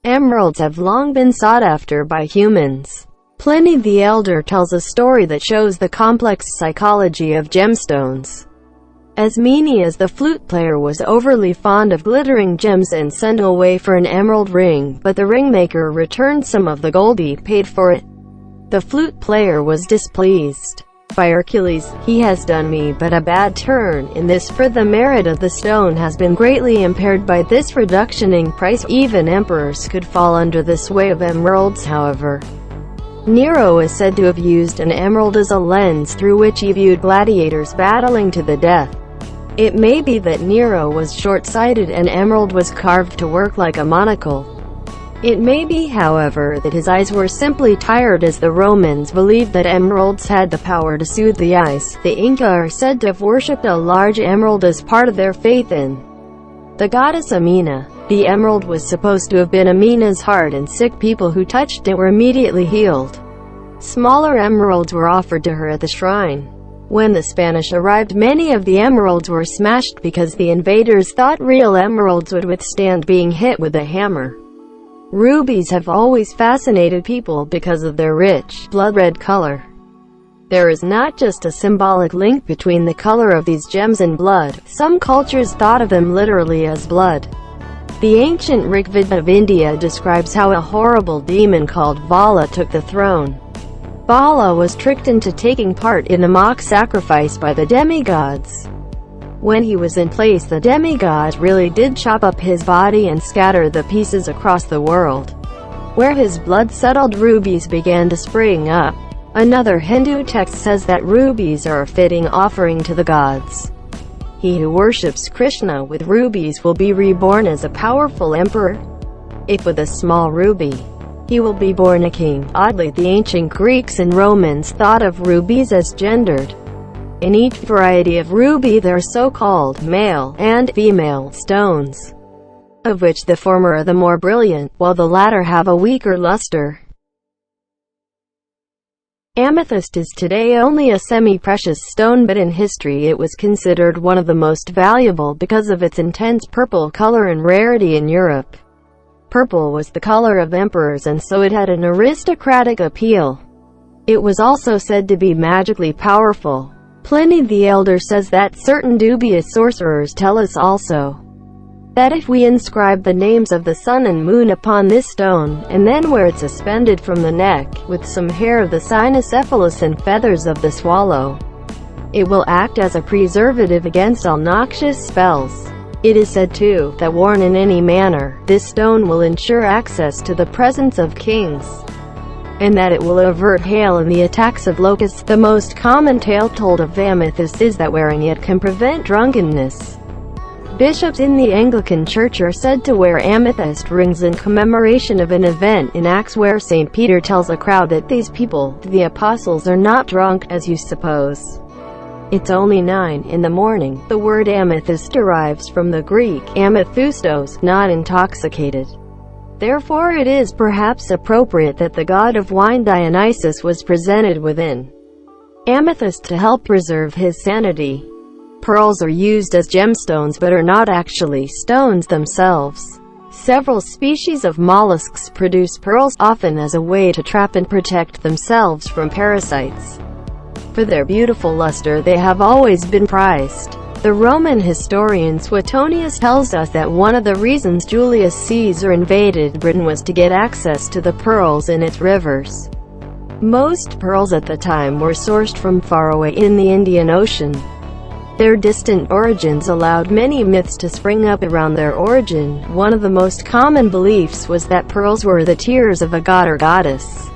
Emeralds have long been sought after by humans. Pliny the Elder tells a story that shows the complex psychology of gemstones. As Menes the flute player was overly fond of glittering gems and sent away for an emerald ring, but the ringmaker returned some of the gold he paid for it. The flute player was displeased. By Hercules, he has done me but a bad turn in this, for the merit of the stone has been greatly impaired by this reduction in price. Even emperors could fall under the sway of emeralds, however. Nero is said to have used an emerald as a lens through which he viewed gladiators battling to the death. It may be that Nero was short-sighted and emerald was carved to work like a monocle. It may be, however, that his eyes were simply tired, as the Romans believed that emeralds had the power to soothe the eyes. The Inca are said to have worshipped a large emerald as part of their faith in the goddess Amina. The emerald was supposed to have been Amina's heart, and sick people who touched it were immediately healed. Smaller emeralds were offered to her at the shrine. When the Spanish arrived, many of the emeralds were smashed because the invaders thought real emeralds would withstand being hit with a hammer. Rubies have always fascinated people because of their rich, blood-red color. There is not just a symbolic link between the color of these gems and blood. Some cultures thought of them literally as blood. The ancient Rigveda of India describes how a horrible demon called Vala took the throne. Vala was tricked into taking part in a mock sacrifice by the demigods. When he was in place, the demigods really did chop up his body and scatter the pieces across the world. Where his blood settled, rubies began to spring up. Another Hindu text says that rubies are a fitting offering to the gods. He who worships Krishna with rubies will be reborn as a powerful emperor. If with a small ruby, he will be born a king. Oddly, the ancient Greeks and Romans thought of rubies as gendered. In each variety of ruby there are so-called male and female stones, of which the former are the more brilliant, while the latter have a weaker luster. Amethyst is today only a semi-precious stone, but in history it was considered one of the most valuable because of its intense purple color and rarity in Europe. Purple was the color of emperors, and so it had an aristocratic appeal. It was also said to be magically powerful. Pliny the Elder says that certain dubious sorcerers tell us also that if we inscribe the names of the sun and moon upon this stone, and then wear it suspended from the neck, with some hair of the cynocephalus and feathers of the swallow, it will act as a preservative against all noxious spells. It is said, too, that worn in any manner, this stone will ensure access to the presence of kings, and that it will avert hail and the attacks of locusts. The most common tale told of amethyst is that wearing it can prevent drunkenness. Bishops in the Anglican Church are said to wear amethyst rings in commemoration of an event in Acts where St. Peter tells a crowd that these people, the apostles, are not drunk, as you suppose. It's only 9 in the morning. The word amethyst derives from the Greek amethustos, not intoxicated. Therefore it is perhaps appropriate that the god of wine Dionysus was presented within amethyst to help preserve his sanity. Pearls are used as gemstones but are not actually stones themselves. Several species of mollusks produce pearls, often as a way to trap and protect themselves from parasites. For their beautiful luster they have always been prized. The Roman historian Suetonius tells us that one of the reasons Julius Caesar invaded Britain was to get access to the pearls in its rivers. Most pearls at the time were sourced from far away in the Indian Ocean. Their distant origins allowed many myths to spring up around their origin. One of the most common beliefs was that pearls were the tears of a god or goddess.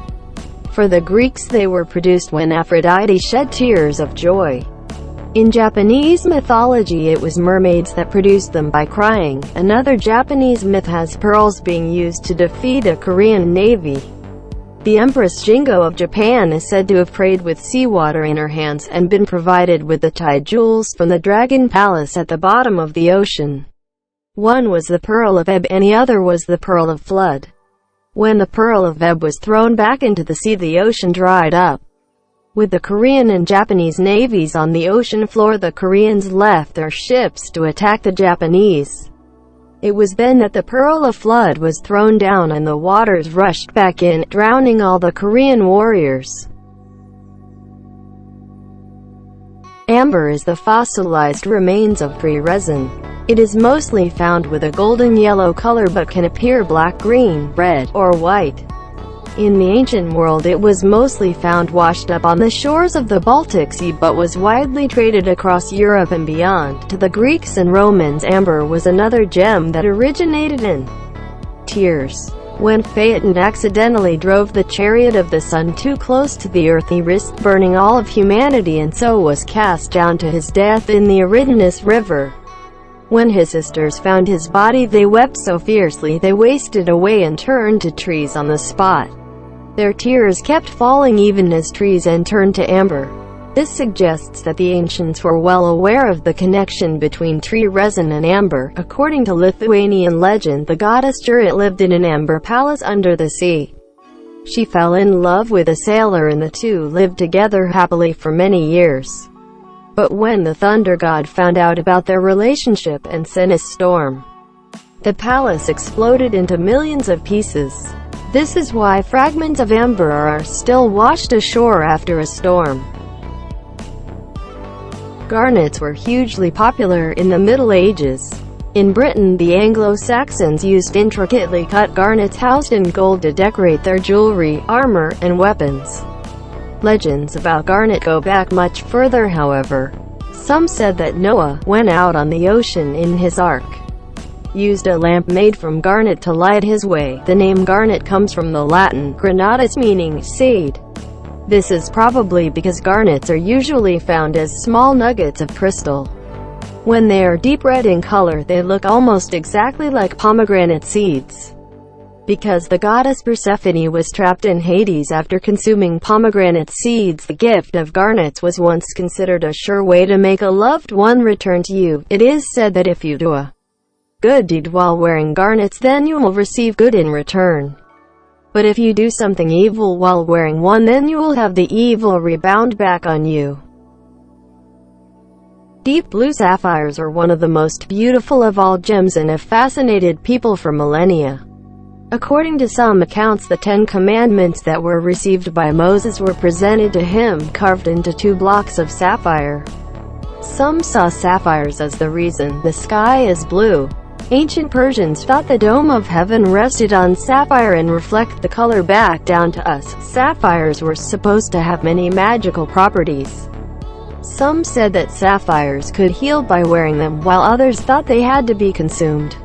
For the Greeks, they were produced when Aphrodite shed tears of joy. In Japanese mythology, it was mermaids that produced them by crying. Another Japanese myth has pearls being used to defeat a Korean navy. The Empress Jingo of Japan is said to have prayed with seawater in her hands and been provided with the tide jewels from the Dragon Palace at the bottom of the ocean. One was the Pearl of Ebb and the other was the Pearl of Flood. When the Pearl of Ebb was thrown back into the sea, the ocean dried up. With the Korean and Japanese navies on the ocean floor, the Koreans left their ships to attack the Japanese. It was then that the pearl of flood was thrown down and the waters rushed back in, drowning all the Korean warriors. Amber is the fossilized remains of tree resin. It is mostly found with a golden yellow color but can appear black, green, red, or white. In the ancient world it was mostly found washed up on the shores of the Baltic Sea but was widely traded across Europe and beyond. To the Greeks and Romans, amber was another gem that originated in tears. When Phaeton accidentally drove the chariot of the sun too close to the earth, he risked burning all of humanity and so was cast down to his death in the Eridanus River. When his sisters found his body, they wept so fiercely they wasted away and turned to trees on the spot. Their tears kept falling even as trees and turned to amber. This suggests that the ancients were well aware of the connection between tree resin and amber. According to Lithuanian legend, the goddess Garnet lived in an amber palace under the sea. She fell in love with a sailor and the two lived together happily for many years. But when the thunder god found out about their relationship and sent a storm, the palace exploded into millions of pieces. This is why fragments of amber are still washed ashore after a storm. Garnets were hugely popular in the Middle Ages. In Britain, the Anglo-Saxons used intricately cut garnets housed in gold to decorate their jewelry, armor, and weapons. Legends about garnet go back much further, however. Some said that Noah, when out on the ocean in his ark, used a lamp made from garnet to light his way. The name garnet comes from the Latin granatus, meaning seed. This is probably because garnets are usually found as small nuggets of crystal. When they are deep red in color, they look almost exactly like pomegranate seeds. Because the goddess Persephone was trapped in Hades after consuming pomegranate seeds, the gift of garnets was once considered a sure way to make a loved one return to you. It is said that if you do a good deed while wearing garnets, then you will receive good in return. But if you do something evil while wearing one, then you will have the evil rebound back on you. Deep blue sapphires are one of the most beautiful of all gems and have fascinated people for millennia. According to some accounts, the 10 Commandments that were received by Moses were presented to him, carved into 2 blocks of sapphire. Some saw sapphires as the reason the sky is blue. Ancient Persians thought the dome of heaven rested on sapphire and reflect the color back down to us. Sapphires were supposed to have many magical properties. Some said that sapphires could heal by wearing them, while others thought they had to be consumed.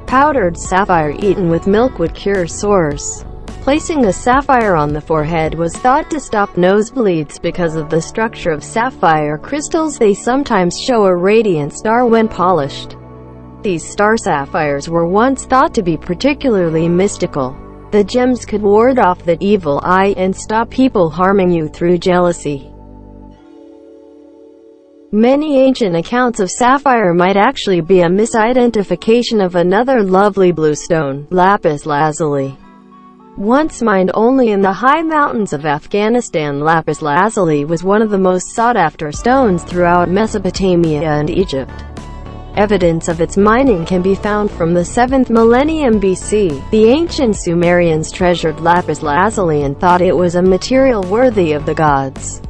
Powdered sapphire eaten with milk would cure sores. Placing a sapphire on the forehead was thought to stop nosebleeds because of the structure of sapphire crystals. They sometimes show a radiant star when polished. These star sapphires were once thought to be particularly mystical. The gems could ward off the evil eye and stop people harming you through jealousy. Many ancient accounts of sapphire might actually be a misidentification of another lovely blue stone, Lapis Lazuli. Once mined only in the high mountains of Afghanistan, Lapis Lazuli was one of the most sought-after stones throughout Mesopotamia and Egypt. Evidence of its mining can be found from the 7th millennium BC. The ancient Sumerians treasured lapis lazuli and thought it was a material worthy of the gods.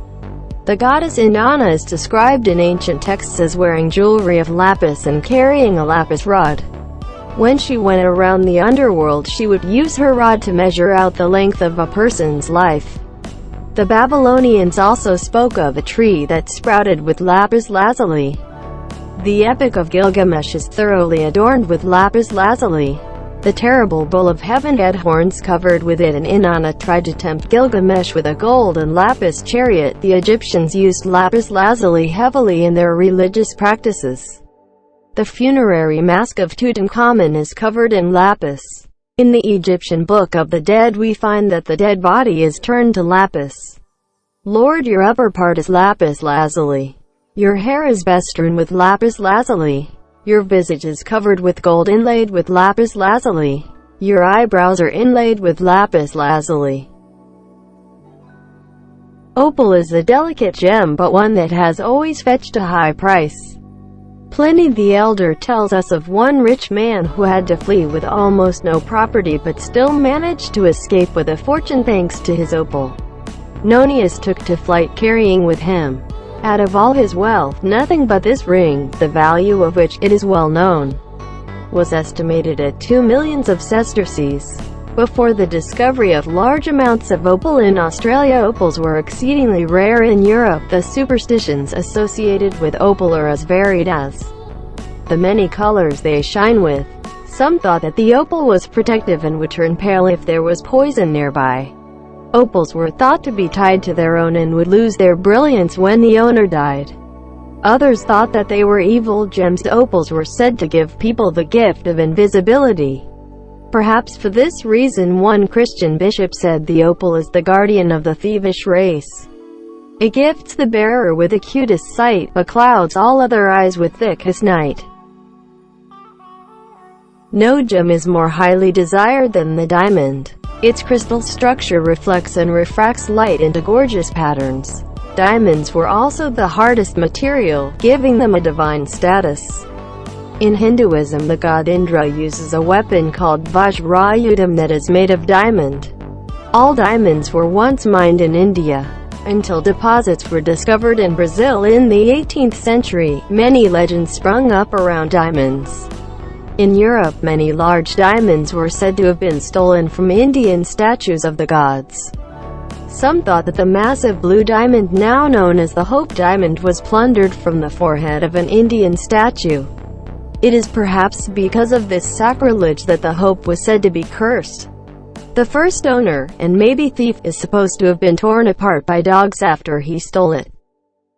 The goddess Inanna is described in ancient texts as wearing jewelry of lapis and carrying a lapis rod. When she went around the underworld, she would use her rod to measure out the length of a person's life. The Babylonians also spoke of a tree that sprouted with lapis lazuli. The Epic of Gilgamesh is thoroughly adorned with lapis lazuli. The terrible bull of heaven had horns covered with it, and Inanna tried to tempt Gilgamesh with a golden lapis chariot. The Egyptians used lapis lazuli heavily in their religious practices. The funerary mask of Tutankhamun is covered in lapis. In the Egyptian Book of the Dead we find that the dead body is turned to lapis. Lord, your upper part is lapis lazuli. Your hair is bestrewn with lapis lazuli. Your visage is covered with gold inlaid with lapis lazuli. Your eyebrows are inlaid with lapis lazuli. Opal is a delicate gem, but one that has always fetched a high price. Pliny the Elder tells us of one rich man who had to flee with almost no property but still managed to escape with a fortune thanks to his opal. Nonius took to flight carrying with him, out of all his wealth, nothing but this ring, the value of which, it is well known, was estimated at 2 million of sesterces. Before the discovery of large amounts of opal in Australia, opals were exceedingly rare in Europe. The superstitions associated with opal are as varied as the many colors they shine with. Some thought that the opal was protective and would turn pale if there was poison nearby. Opals were thought to be tied to their own and would lose their brilliance when the owner died. Others thought that they were evil gems. Opals were said to give people the gift of invisibility. Perhaps for this reason, one Christian bishop said the opal is the guardian of the thievish race. It gifts the bearer with acutest sight, but clouds all other eyes with thickest night. No gem is more highly desired than the diamond. Its crystal structure reflects and refracts light into gorgeous patterns. Diamonds were also the hardest material, giving them a divine status. In Hinduism, the god Indra uses a weapon called Vajrayudham that is made of diamond. All diamonds were once mined in India, until deposits were discovered in Brazil in the 18th century. Many legends sprung up around diamonds. In Europe, many large diamonds were said to have been stolen from Indian statues of the gods. Some thought that the massive blue diamond, now known as the Hope Diamond, was plundered from the forehead of an Indian statue. It is perhaps because of this sacrilege that the hope was said to be cursed. The first owner, and maybe thief, is supposed to have been torn apart by dogs after he stole it.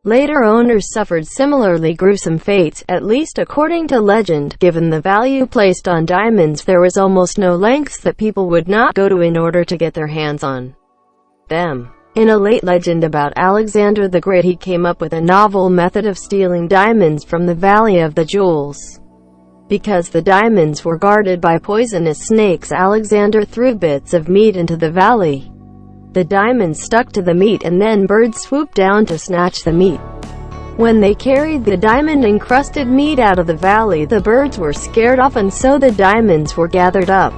Later owners suffered similarly gruesome fates, at least according to legend. Given the value placed on diamonds, there was almost no lengths that people would not go to in order to get their hands on them. In a late legend about Alexander the Great, he came up with a novel method of stealing diamonds from the Valley of the Jewels. Because the diamonds were guarded by poisonous snakes, Alexander threw bits of meat into the valley. The diamonds stuck to the meat, and then birds swooped down to snatch the meat. When they carried the diamond-encrusted meat out of the valley, the birds were scared off, and so the diamonds were gathered up.